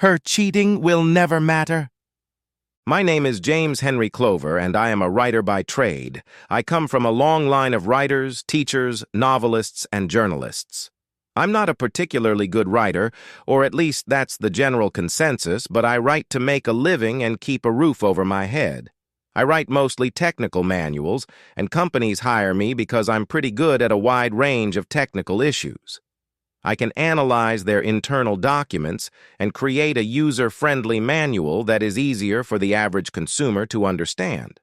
Her cheating will never matter. My name is James Henry Clover, and I am a writer by trade. I come from a long line of writers, teachers, novelists, and journalists. I'm not a particularly good writer, or at least that's the general consensus, but I write to make a living and keep a roof over my head. I write mostly technical manuals, and companies hire me because I'm pretty good at a wide range of technical issues. I can analyze their internal documents and create a user-friendly manual that is easier for the average consumer to understand.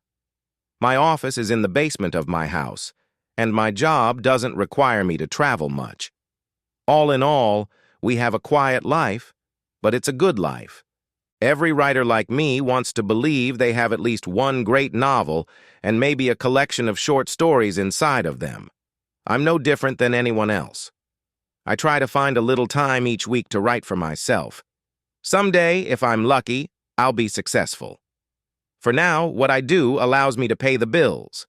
My office is in the basement of my house, and my job doesn't require me to travel much. All in all, we have a quiet life, but it's a good life. Every writer like me wants to believe they have at least one great novel and maybe a collection of short stories inside of them. I'm no different than anyone else. I try to find a little time each week to write for myself. Someday, if I'm lucky, I'll be successful. For now, what I do allows me to pay the bills.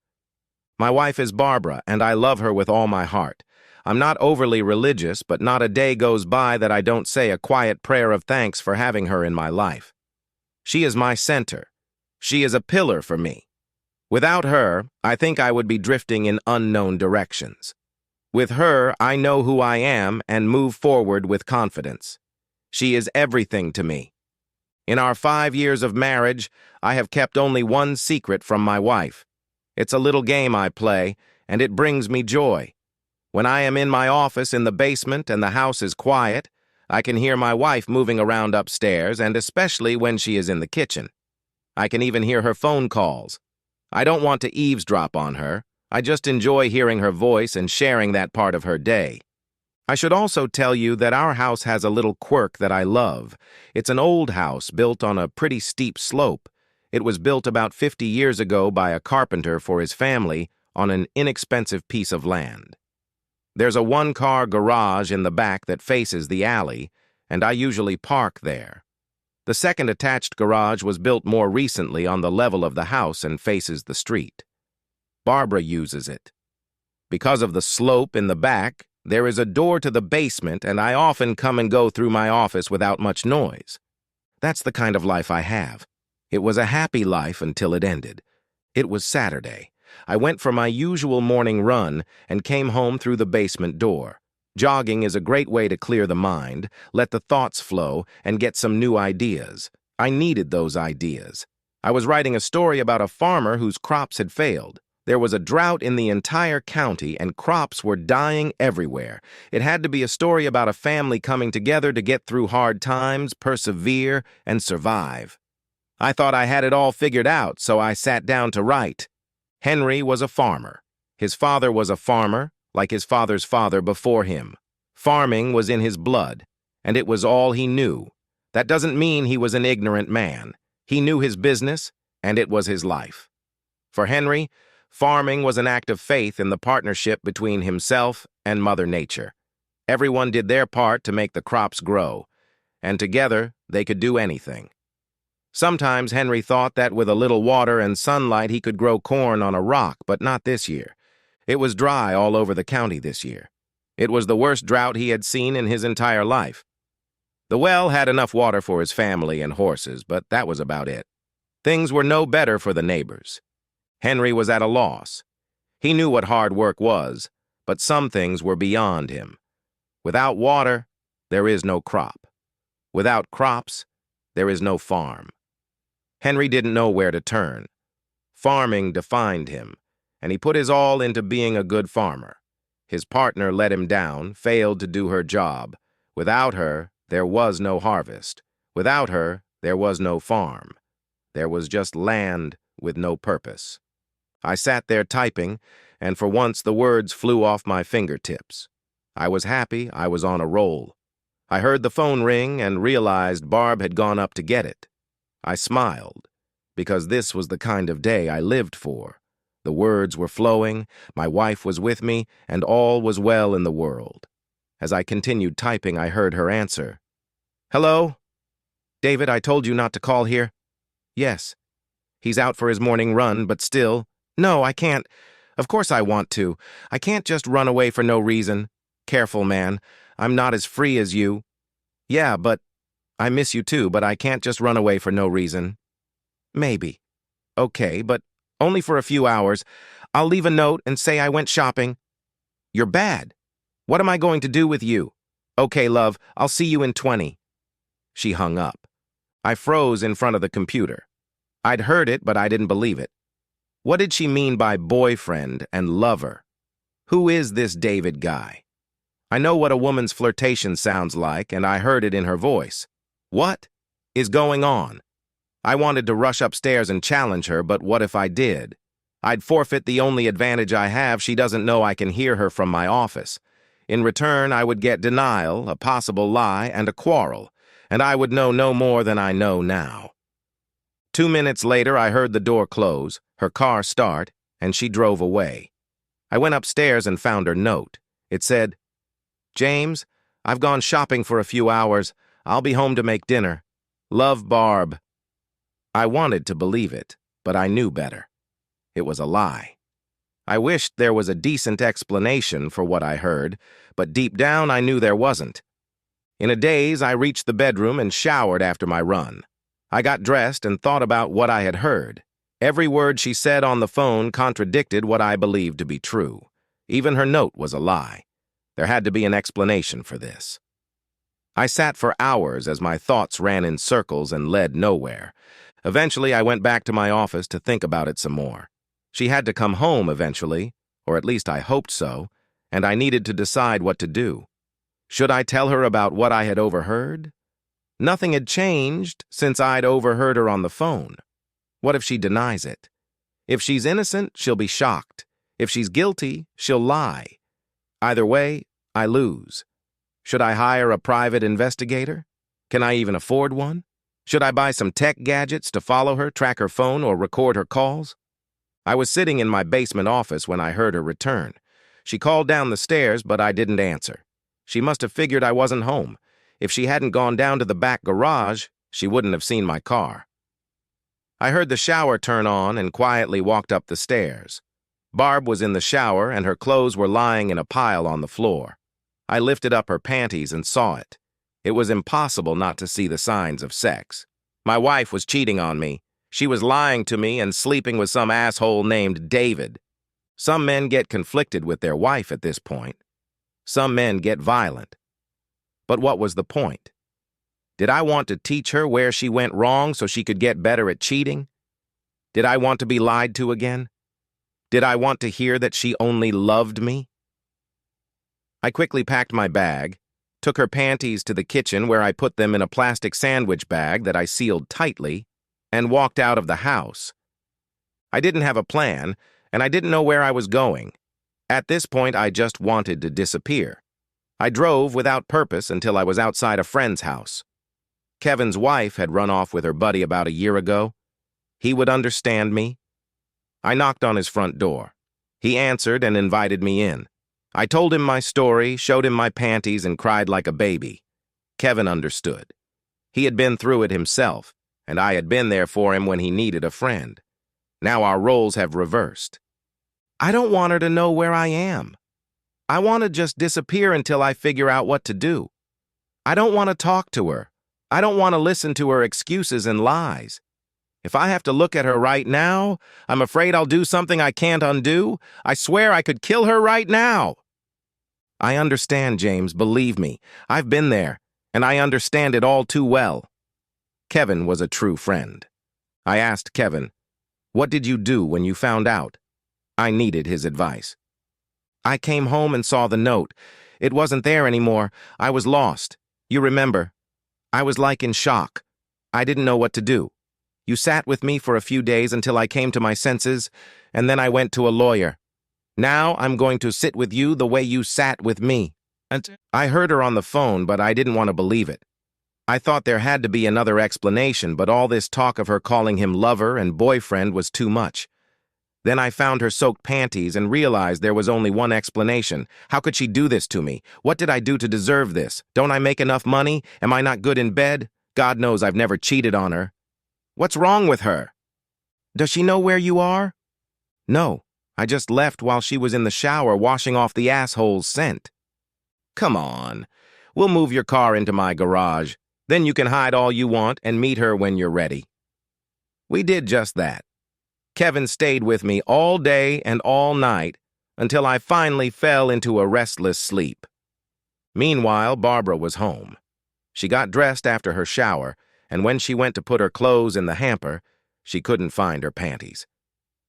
My wife is Barbara, and I love her with all my heart. I'm not overly religious, but not a day goes by that I don't say a quiet prayer of thanks for having her in my life. She is my center. She is a pillar for me. Without her, I think I would be drifting in unknown directions. With her, I know who I am and move forward with confidence. She is everything to me. In our 5 years of marriage, I have kept only one secret from my wife. It's a little game I play, and it brings me joy. When I am in my office in the basement and the house is quiet, I can hear my wife moving around upstairs, and especially when she is in the kitchen. I can even hear her phone calls. I don't want to eavesdrop on her. I just enjoy hearing her voice and sharing that part of her day. I should also tell you that our house has a little quirk that I love. It's an old house built on a pretty steep slope. It was built about 50 years ago by a carpenter for his family on an inexpensive piece of land. There's a one-car garage in the back that faces the alley, and I usually park there. The second attached garage was built more recently on the level of the house and faces the street. Barbara uses it. Because of the slope in the back, there is a door to the basement, and I often come and go through my office without much noise. That's the kind of life I have. It was a happy life until it ended. It was Saturday. I went for my usual morning run and came home through the basement door. Jogging is a great way to clear the mind, let the thoughts flow, and get some new ideas. I needed those ideas. I was writing a story about a farmer whose crops had failed. There was a drought in the entire county, and crops were dying everywhere. It had to be a story about a family coming together to get through hard times, persevere, and survive. I thought I had it all figured out, so I sat down to write. Henry was a farmer. His father was a farmer, like his father's father before him. Farming was in his blood, and it was all he knew. That doesn't mean he was an ignorant man. He knew his business, and it was his life. For Henry, farming was an act of faith in the partnership between himself and Mother Nature. Everyone did their part to make the crops grow, and together they could do anything. Sometimes Henry thought that with a little water and sunlight he could grow corn on a rock, but not this year. It was dry all over the county this year. It was the worst drought he had seen in his entire life. The well had enough water for his family and horses, but that was about it. Things were no better for the neighbors. Henry was at a loss. He knew what hard work was, but some things were beyond him. Without water, there is no crop. Without crops, there is no farm. Henry didn't know where to turn. Farming defined him, and he put his all into being a good farmer. His partner let him down, failed to do her job. Without her, there was no harvest. Without her, there was no farm. There was just land with no purpose. I sat there typing, and for once the words flew off my fingertips. I was happy I was on a roll. I heard the phone ring and realized Barb had gone up to get it. I smiled, because this was the kind of day I lived for. The words were flowing, my wife was with me, and all was well in the world. As I continued typing, I heard her answer. "Hello? David, I told you not to call here." "Yes." "He's out for his morning run, but still." "No, I can't. Of course I want to. I can't just run away for no reason." "Careful, man. I'm not as free as you." "Yeah, but..." I miss you too, but I can't just run away for no reason. Maybe. Okay, but only for a few hours. I'll leave a note and say I went shopping. You're bad. What am I going to do with you? Okay, love, I'll see you in 20. She hung up. I froze in front of the computer. I'd heard it, but I didn't believe it. What did she mean by boyfriend and lover? Who is this David guy? I know what a woman's flirtation sounds like, and I heard it in her voice. What is going on? I wanted to rush upstairs and challenge her, but what if I did? I'd forfeit the only advantage I have. She doesn't know I can hear her from my office. In return, I would get denial, a possible lie, and a quarrel, and I would know no more than I know now. 2 minutes later, I heard the door close, her car start, and she drove away. I went upstairs and found her note. It said, "James, I've gone shopping for a few hours. I'll be home to make dinner. Love, Barb." I wanted to believe it, but I knew better. It was a lie. I wished there was a decent explanation for what I heard, but deep down I knew there wasn't. In a daze, I reached the bedroom and showered after my run. I got dressed and thought about what I had heard. Every word she said on the phone contradicted what I believed to be true. Even her note was a lie. There had to be an explanation for this. I sat for hours as my thoughts ran in circles and led nowhere. Eventually, I went back to my office to think about it some more. She had to come home eventually, or at least I hoped so, and I needed to decide what to do. Should I tell her about what I had overheard? Nothing had changed since I'd overheard her on the phone. What if she denies it? If she's innocent, she'll be shocked. If she's guilty, she'll lie. Either way, I lose. Should I hire a private investigator? Can I even afford one? Should I buy some tech gadgets to follow her, track her phone, or record her calls? I was sitting in my basement office when I heard her return. She called down the stairs, but I didn't answer. She must have figured I wasn't home. If she hadn't gone down to the back garage, she wouldn't have seen my car. I heard the shower turn on and quietly walked up the stairs. Barb was in the shower and her clothes were lying in a pile on the floor. I lifted up her panties and saw it. It was impossible not to see the signs of sex. My wife was cheating on me. She was lying to me and sleeping with some asshole named David. Some men get conflicted with their wife at this point. Some men get violent. But what was the point? Did I want to teach her where she went wrong so she could get better at cheating? Did I want to be lied to again? Did I want to hear that she only loved me? I quickly packed my bag, took her panties to the kitchen where I put them in a plastic sandwich bag that I sealed tightly, and walked out of the house. I didn't have a plan, and I didn't know where I was going. At this point, I just wanted to disappear. I drove without purpose until I was outside a friend's house. Kevin's wife had run off with her buddy about a year ago. He would understand me. I knocked on his front door. He answered and invited me in. I told him my story, showed him my panties, and cried like a baby. Kevin understood. He had been through it himself, and I had been there for him when he needed a friend. Now our roles have reversed. I don't want her to know where I am. I want to just disappear until I figure out what to do. I don't want to talk to her. I don't want to listen to her excuses and lies. If I have to look at her right now, I'm afraid I'll do something I can't undo. I swear I could kill her right now. I understand, James, believe me. I've been there, and I understand it all too well. Kevin was a true friend. I asked Kevin, "What did you do when you found out?" I needed his advice. I came home and saw the note. It wasn't there anymore. I was lost. You remember. I was like in shock. I didn't know what to do. You sat with me for a few days until I came to my senses, and then I went to a lawyer. Now I'm going to sit with you the way you sat with me. And I heard her on the phone, but I didn't want to believe it. I thought there had to be another explanation, but all this talk of her calling him lover and boyfriend was too much. Then I found her soaked panties and realized there was only one explanation. How could she do this to me? What did I do to deserve this? Don't I make enough money? Am I not good in bed? God knows I've never cheated on her. What's wrong with her? Does she know where you are? No, I just left while she was in the shower washing off the asshole's scent. Come on, we'll move your car into my garage. Then you can hide all you want and meet her when you're ready." We did just that. Kevin stayed with me all day and all night until I finally fell into a restless sleep. Meanwhile, Barbara was home. She got dressed after her shower, and when she went to put her clothes in the hamper, she couldn't find her panties.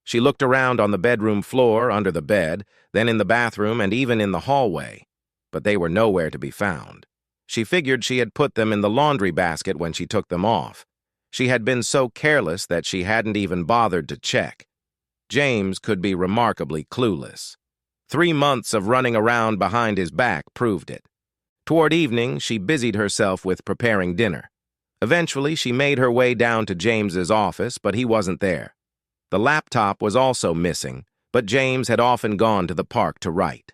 She looked around on the bedroom floor, under the bed, then in the bathroom and even in the hallway, but they were nowhere to be found. She figured she had put them in the laundry basket when she took them off. She had been so careless that she hadn't even bothered to check. James could be remarkably clueless. 3 months of running around behind his back proved it. Toward evening, she busied herself with preparing dinner. Eventually, she made her way down to James's office, but he wasn't there. The laptop was also missing, but James had often gone to the park to write.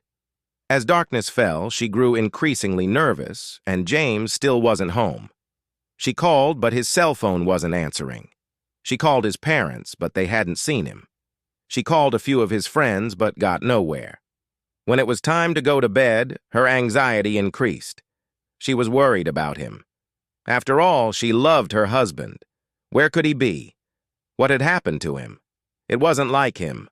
As darkness fell, she grew increasingly nervous, and James still wasn't home. She called, but his cell phone wasn't answering. She called his parents, but they hadn't seen him. She called a few of his friends, but got nowhere. When it was time to go to bed, her anxiety increased. She was worried about him. After all, she loved her husband. Where could he be? What had happened to him? It wasn't like him.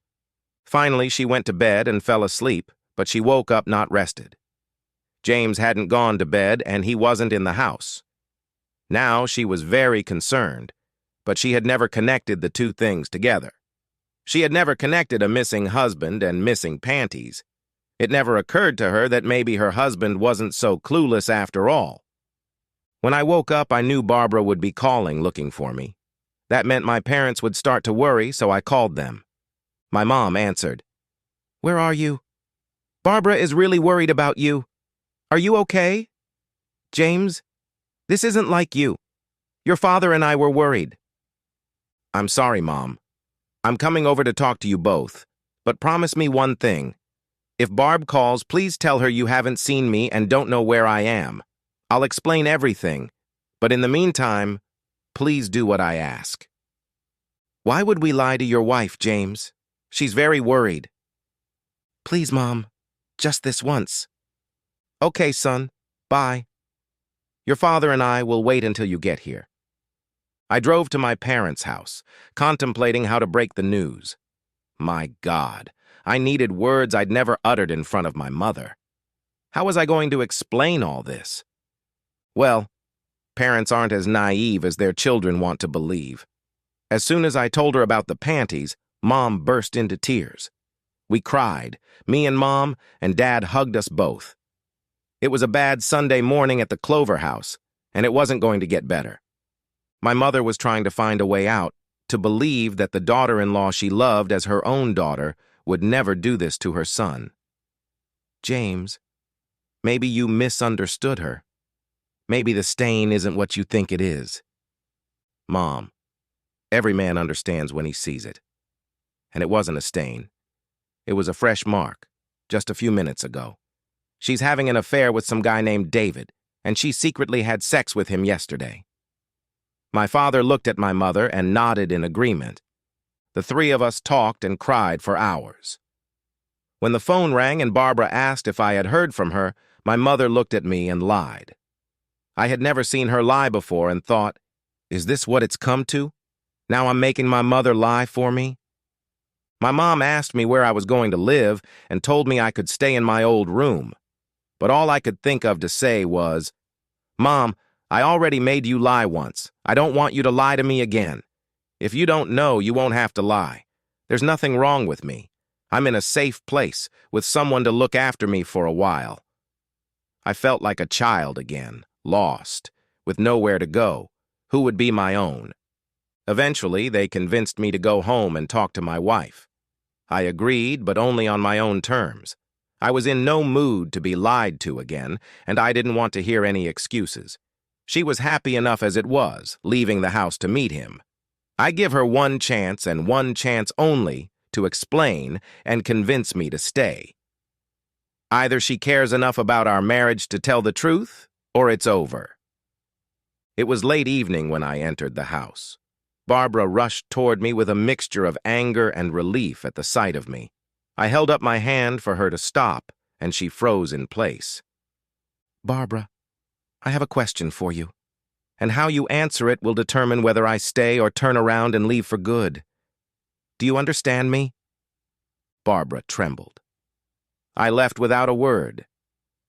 Finally, she went to bed and fell asleep, but she woke up not rested. James hadn't gone to bed, and he wasn't in the house. Now she was very concerned, but she had never connected the two things together. She had never connected a missing husband and missing panties. It never occurred to her that maybe her husband wasn't so clueless after all. When I woke up, I knew Barbara would be calling looking for me. That meant my parents would start to worry, so I called them. My mom answered. "Where are you? Barbara is really worried about you. Are you okay? James, this isn't like you. Your father and I were worried." "I'm sorry, Mom. I'm coming over to talk to you both, but promise me one thing. If Barb calls, please tell her you haven't seen me and don't know where I am. I'll explain everything, but in the meantime, please do what I ask." "Why would we lie to your wife, James? She's very worried." "Please, Mom, just this once." "Okay, son. Bye. Your father and I will wait until you get here." I drove to my parents' house, contemplating how to break the news. My God, I needed words I'd never uttered in front of my mother. How was I going to explain all this? Well, parents aren't as naive as their children want to believe. As soon as I told her about the panties, Mom burst into tears. We cried, me and Mom, and Dad hugged us both. It was a bad Sunday morning at the Clover house, and it wasn't going to get better. My mother was trying to find a way out, to believe that the daughter-in-law she loved as her own daughter would never do this to her son. "James, maybe you misunderstood her. Maybe the stain isn't what you think it is." "Mom, every man understands when he sees it. And it wasn't a stain. It was a fresh mark, just a few minutes ago. She's having an affair with some guy named David, and she secretly had sex with him yesterday." My father looked at my mother and nodded in agreement. The three of us talked and cried for hours. When the phone rang and Barbara asked if I had heard from her, my mother looked at me and lied. I had never seen her lie before and thought, is this what it's come to? Now I'm making my mother lie for me? My mom asked me where I was going to live and told me I could stay in my old room. But all I could think of to say was, "Mom, I already made you lie once. I don't want you to lie to me again. If you don't know, you won't have to lie. There's nothing wrong with me. I'm in a safe place, with someone to look after me for a while." I felt like a child again, lost, with nowhere to go. Who would be my own? Eventually, they convinced me to go home and talk to my wife. I agreed, but only on my own terms. I was in no mood to be lied to again, and I didn't want to hear any excuses. She was happy enough as it was, leaving the house to meet him. I give her one chance and one chance only to explain and convince me to stay. Either she cares enough about our marriage to tell the truth, or it's over. It was late evening when I entered the house. Barbara rushed toward me with a mixture of anger and relief at the sight of me. I held up my hand for her to stop, and she froze in place. "Barbara, I have a question for you. and how you answer it will determine whether I stay or turn around and leave for good. Do you understand me?" Barbara trembled. I left without a word.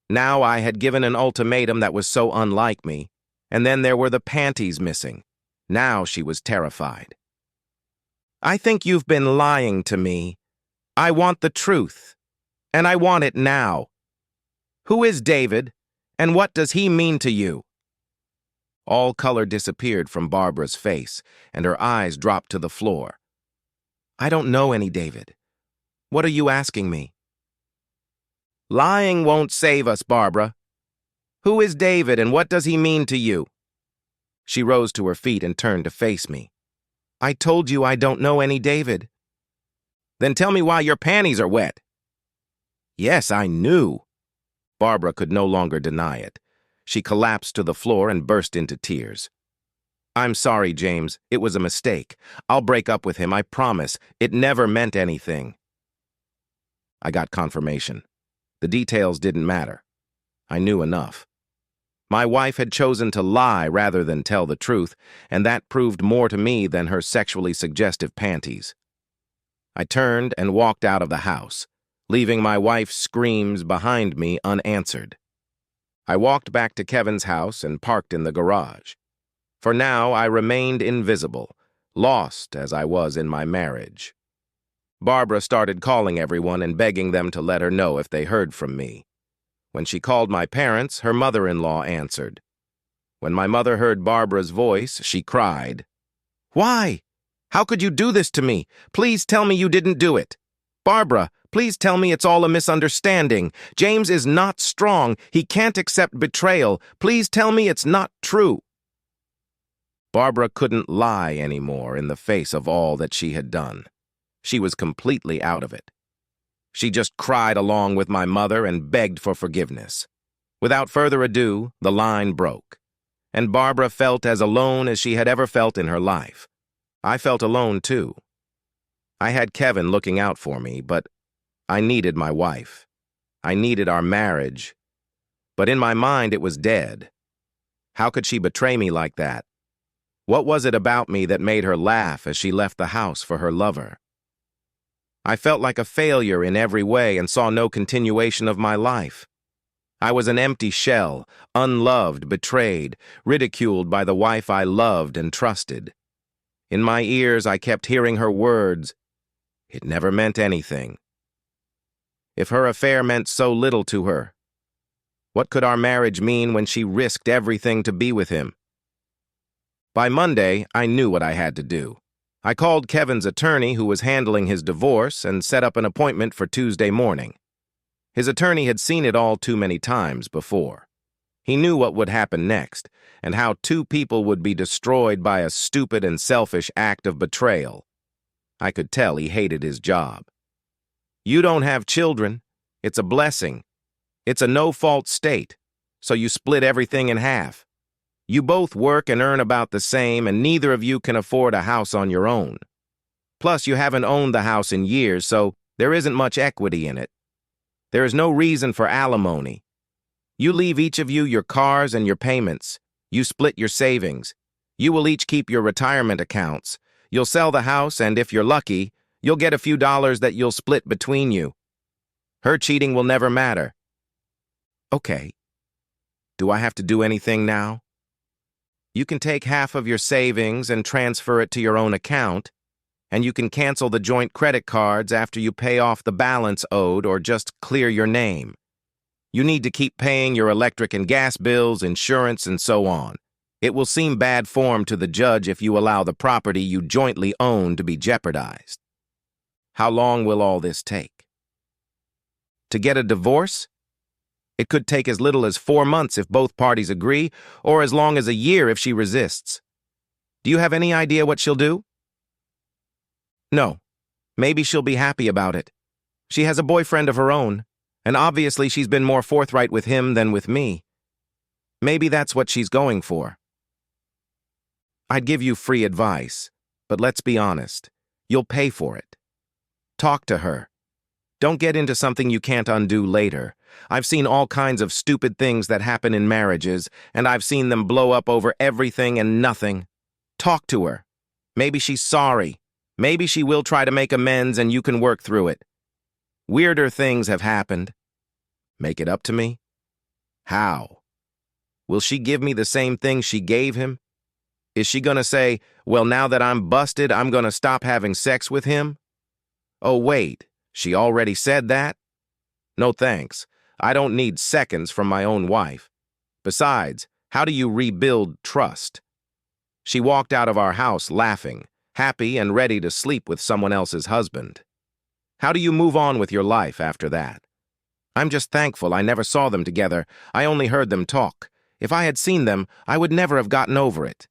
Now I had given an ultimatum that was so unlike me, and then there were the panties missing. Now she was terrified. "I think you've been lying to me. I want the truth, and I want it now. Who is David, and what does he mean to you?" All color disappeared from Barbara's face, and her eyes dropped to the floor. "I don't know any David. What are you asking me?" "Lying won't save us, Barbara. Who is David, and what does he mean to you?" She rose to her feet and turned to face me. "I told you I don't know any David." "Then tell me why your panties are wet." "Yes, I knew." Barbara could no longer deny it. She collapsed to the floor and burst into tears. "I'm sorry, James. It was a mistake. I'll break up with him, I promise. It never meant anything." I got confirmation. The details didn't matter. I knew enough. My wife had chosen to lie rather than tell the truth, and that proved more to me than her sexually suggestive panties. I turned and walked out of the house, leaving my wife's screams behind me unanswered. I walked back to Kevin's house and parked in the garage. For now, I remained invisible, lost as I was in my marriage. Barbara started calling everyone and begging them to let her know if they heard from me. When she called my parents, her mother-in-law answered. When my mother heard Barbara's voice, she cried, "Why? How could you do this to me? Please tell me you didn't do it. Barbara, please tell me it's all a misunderstanding. James is not strong. He can't accept betrayal. Please tell me it's not true." Barbara couldn't lie anymore in the face of all that she had done. She was completely out of it. She just cried along with my mother and begged for forgiveness. Without further ado, the line broke, and Barbara felt as alone as she had ever felt in her life. I felt alone, too. I had Kevin looking out for me, but I needed my wife. I needed our marriage. But in my mind, it was dead. How could she betray me like that? What was it about me that made her laugh as she left the house for her lover? I felt like a failure in every way and saw no continuation of my life. I was an empty shell, unloved, betrayed, ridiculed by the wife I loved and trusted. In my ears, I kept hearing her words. It never meant anything. If her affair meant so little to her, what could our marriage mean when she risked everything to be with him? By Monday, I knew what I had to do. I called Kevin's attorney, who was handling his divorce, and set up an appointment for Tuesday morning. His attorney had seen it all too many times before. He knew what would happen next, and how two people would be destroyed by a stupid and selfish act of betrayal. I could tell he hated his job. You don't have children. It's a blessing. It's a no-fault state, so you split everything in half. You both work and earn about the same, and neither of you can afford a house on your own. Plus, you haven't owned the house in years, so there isn't much equity in it. There is no reason for alimony. You leave each of you your cars and your payments. You split your savings. You will each keep your retirement accounts. You'll sell the house, and if you're lucky, you'll get a few dollars that you'll split between you. Her cheating will never matter. Okay. Do I have to do anything now? You can take half of your savings and transfer it to your own account, and you can cancel the joint credit cards after you pay off the balance owed or just clear your name. You need to keep paying your electric and gas bills, insurance, and so on. It will seem bad form to the judge if you allow the property you jointly own to be jeopardized. How long will all this take? To get a divorce? It could take as little as 4 months if both parties agree, or as long as a year if she resists. Do you have any idea what she'll do? No. Maybe she'll be happy about it. She has a boyfriend of her own, and obviously she's been more forthright with him than with me. Maybe that's what she's going for. I'd give you free advice, but let's be honest. You'll pay for it. Talk to her. Don't get into something you can't undo later. I've seen all kinds of stupid things that happen in marriages, and I've seen them blow up over everything and nothing. Talk to her. Maybe she's sorry. Maybe she will try to make amends and you can work through it. Weirder things have happened. Make it up to me? How? Will she give me the same thing she gave him? Is she gonna say, well, now that I'm busted, I'm gonna stop having sex with him? Oh, wait, she already said that? No thanks. I don't need seconds from my own wife. Besides, how do you rebuild trust? She walked out of our house laughing, happy and ready to sleep with someone else's husband. How do you move on with your life after that? I'm just thankful I never saw them together. I only heard them talk. If I had seen them, I would never have gotten over it.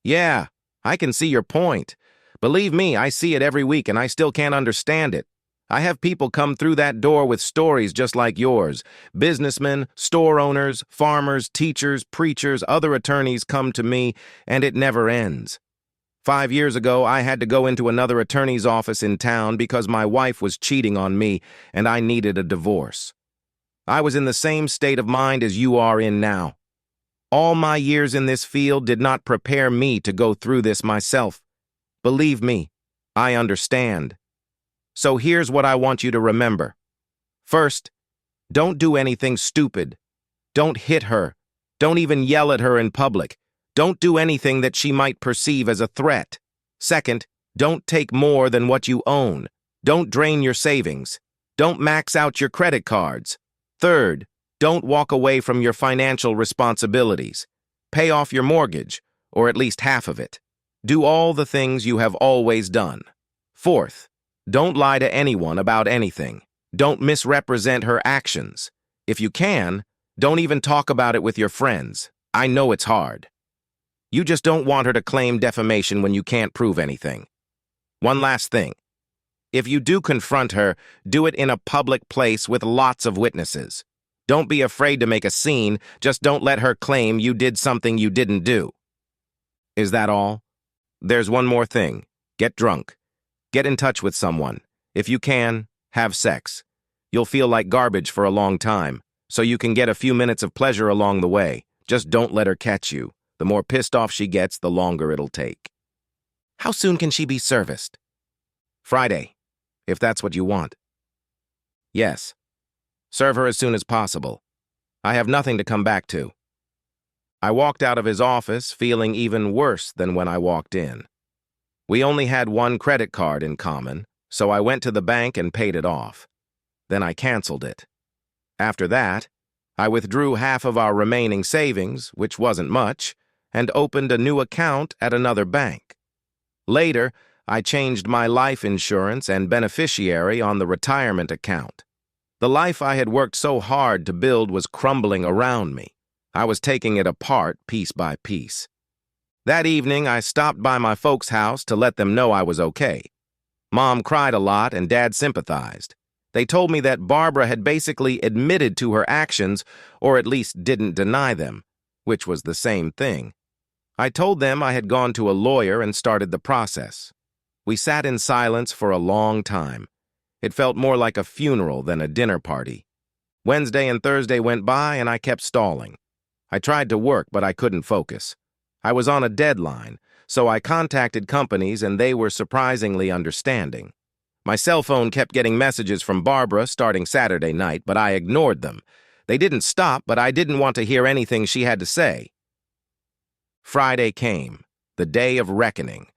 Yeah, I can see your point. Believe me, I see it every week and I still can't understand it. I have people come through that door with stories just like yours. Businessmen, store owners, farmers, teachers, preachers, other attorneys come to me, and it never ends. 5 years ago, I had to go into another attorney's office in town because my wife was cheating on me and I needed a divorce. I was in the same state of mind as you are in now. All my years in this field did not prepare me to go through this myself. Believe me, I understand. So here's what I want you to remember. First, don't do anything stupid. Don't hit her. Don't even yell at her in public. Don't do anything that she might perceive as a threat. Second, don't take more than what you own. Don't drain your savings. Don't max out your credit cards. Third, don't walk away from your financial responsibilities. Pay off your mortgage, or at least half of it. Do all the things you have always done. Fourth, don't lie to anyone about anything. Don't misrepresent her actions. If you can, don't even talk about it with your friends. I know it's hard. You just don't want her to claim defamation when you can't prove anything. One last thing. If you do confront her, do it in a public place with lots of witnesses. Don't be afraid to make a scene, just don't let her claim you did something you didn't do. Is that all? There's one more thing. Get drunk. Get in touch with someone. If you can, have sex. You'll feel like garbage for a long time, so you can get a few minutes of pleasure along the way. Just don't let her catch you. The more pissed off she gets, the longer it'll take. How soon can she be serviced? Friday, if that's what you want. Yes. Serve her as soon as possible. I have nothing to come back to. I walked out of his office feeling even worse than when I walked in. We only had one credit card in common, so I went to the bank and paid it off. Then I canceled it. After that, I withdrew half of our remaining savings, which wasn't much, and opened a new account at another bank. Later, I changed my life insurance and beneficiary on the retirement account. The life I had worked so hard to build was crumbling around me. I was taking it apart piece by piece. That evening, I stopped by my folks' house to let them know I was okay. Mom cried a lot and Dad sympathized. They told me that Barbara had basically admitted to her actions, or at least didn't deny them, which was the same thing. I told them I had gone to a lawyer and started the process. We sat in silence for a long time. It felt more like a funeral than a dinner party. Wednesday and Thursday went by and I kept stalling. I tried to work, but I couldn't focus. I was on a deadline, so I contacted companies and they were surprisingly understanding. My cell phone kept getting messages from Barbara starting Saturday night, but I ignored them. They didn't stop, but I didn't want to hear anything she had to say. Friday came, the day of reckoning.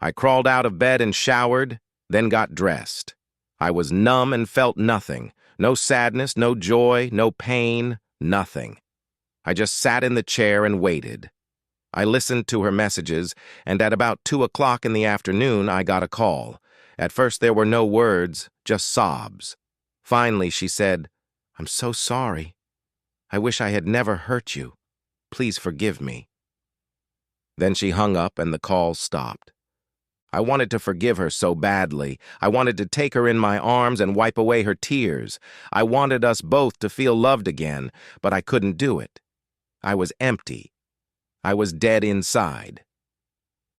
I crawled out of bed and showered, then got dressed. I was numb and felt nothing. No sadness, no joy, no pain, nothing. I just sat in the chair and waited. I listened to her messages, and at about 2 o'clock in the afternoon, I got a call. At first, there were no words, just sobs. Finally, she said, "I'm so sorry. I wish I had never hurt you. Please forgive me." Then she hung up and the call stopped. I wanted to forgive her so badly. I wanted to take her in my arms and wipe away her tears. I wanted us both to feel loved again, but I couldn't do it. I was empty. I was dead inside.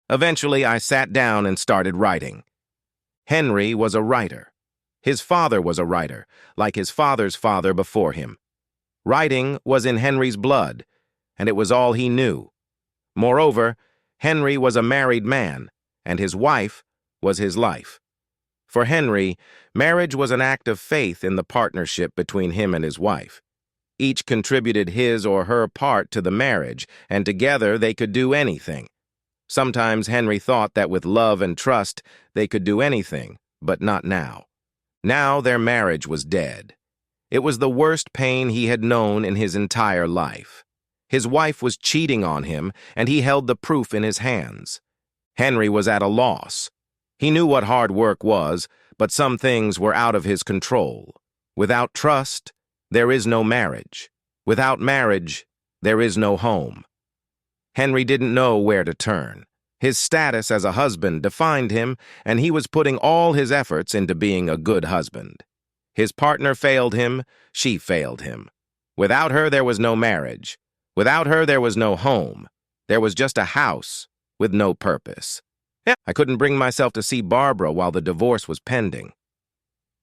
Eventually, I sat down and started writing. Henry was a writer. His father was a writer, like his father's father before him. Writing was in Henry's blood, and it was all he knew. Moreover, Henry was a married man, and his wife was his life. For Henry, marriage was an act of faith in the partnership between him and his wife. Each contributed his or her part to the marriage, and together they could do anything. Sometimes Henry thought that with love and trust they could do anything, but not now. Now their marriage was dead. It was the worst pain he had known in his entire life. His wife was cheating on him, and he held the proof in his hands. Henry was at a loss. He knew what hard work was, but some things were out of his control. Without trust, there is no marriage. Without marriage, there is no home. Henry didn't know where to turn. His status as a husband defined him, and he was putting all his efforts into being a good husband. His partner failed him, she failed him. Without her, there was no marriage. Without her, there was no home. There was just a house with no purpose. I couldn't bring myself to see Barbara while the divorce was pending.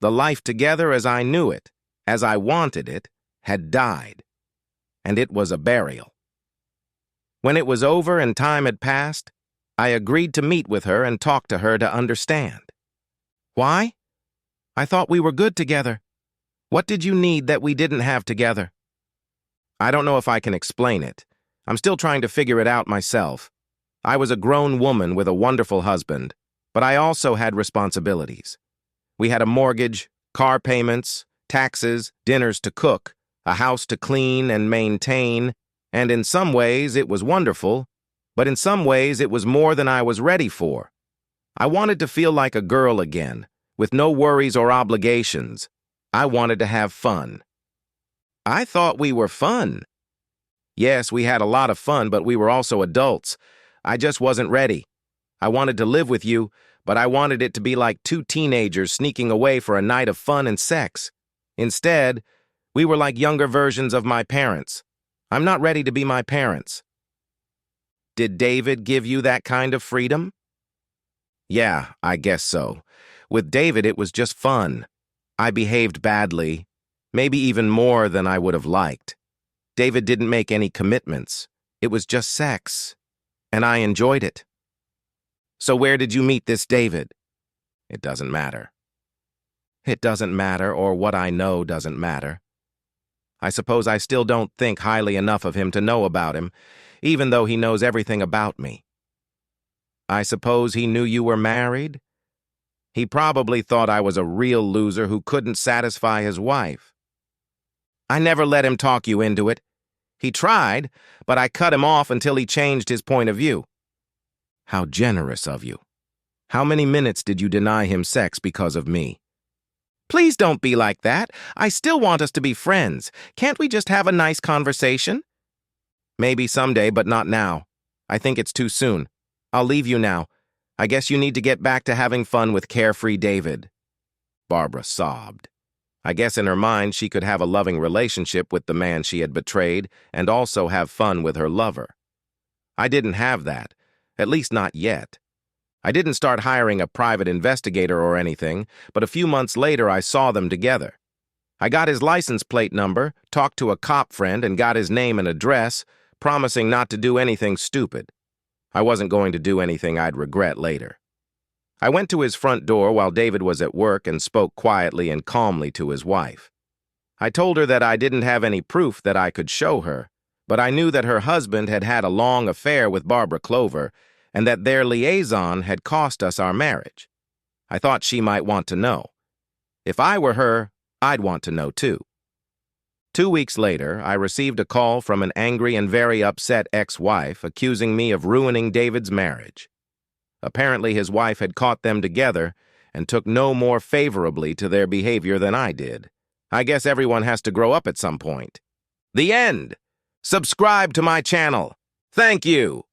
The life together as I knew it, as I wanted it, had died, and it was a burial. When it was over and time had passed, I agreed to meet with her and talk to her to understand. Why? I thought we were good together. What did you need that we didn't have together? I don't know if I can explain it. I'm still trying to figure it out myself. I was a grown woman with a wonderful husband, but I also had responsibilities. We had a mortgage, car payments, taxes, dinners to cook, a house to clean and maintain, and in some ways it was wonderful, but in some ways it was more than I was ready for. I wanted to feel like a girl again, with no worries or obligations. I wanted to have fun. I thought we were fun. Yes, we had a lot of fun, but we were also adults. I just wasn't ready. I wanted to live with you, but I wanted it to be like two teenagers sneaking away for a night of fun and sex. Instead, we were like younger versions of my parents. I'm not ready to be my parents. Did David give you that kind of freedom? Yeah, I guess so. With David, it was just fun. I behaved badly, maybe even more than I would have liked. David didn't make any commitments. It was just sex, and I enjoyed it. So where did you meet this David? It doesn't matter. It doesn't matter, or what I know doesn't matter. I suppose I still don't think highly enough of him to know about him, even though he knows everything about me. I suppose he knew you were married? He probably thought I was a real loser who couldn't satisfy his wife. I never let him talk you into it. He tried, but I cut him off until he changed his point of view. How generous of you. How many minutes did you deny him sex because of me? Please don't be like that. I still want us to be friends. Can't we just have a nice conversation? Maybe someday, but not now. I think it's too soon. I'll leave you now. I guess you need to get back to having fun with carefree David. Barbara sobbed. I guess in her mind she could have a loving relationship with the man she had betrayed and also have fun with her lover. I didn't have that, at least not yet. I didn't start hiring a private investigator or anything, but a few months later I saw them together. I got his license plate number, talked to a cop friend, and got his name and address, promising not to do anything stupid. I wasn't going to do anything I'd regret later. I went to his front door while David was at work and spoke quietly and calmly to his wife. I told her that I didn't have any proof that I could show her, but I knew that her husband had had a long affair with Barbara Clover and that their liaison had cost us our marriage. I thought she might want to know. If I were her, I'd want to know too. 2 weeks later, I received a call from an angry and very upset ex-wife accusing me of ruining David's marriage. Apparently his wife had caught them together and took no more favorably to their behavior than I did. I guess everyone has to grow up at some point. The end! Subscribe to my channel. Thank you!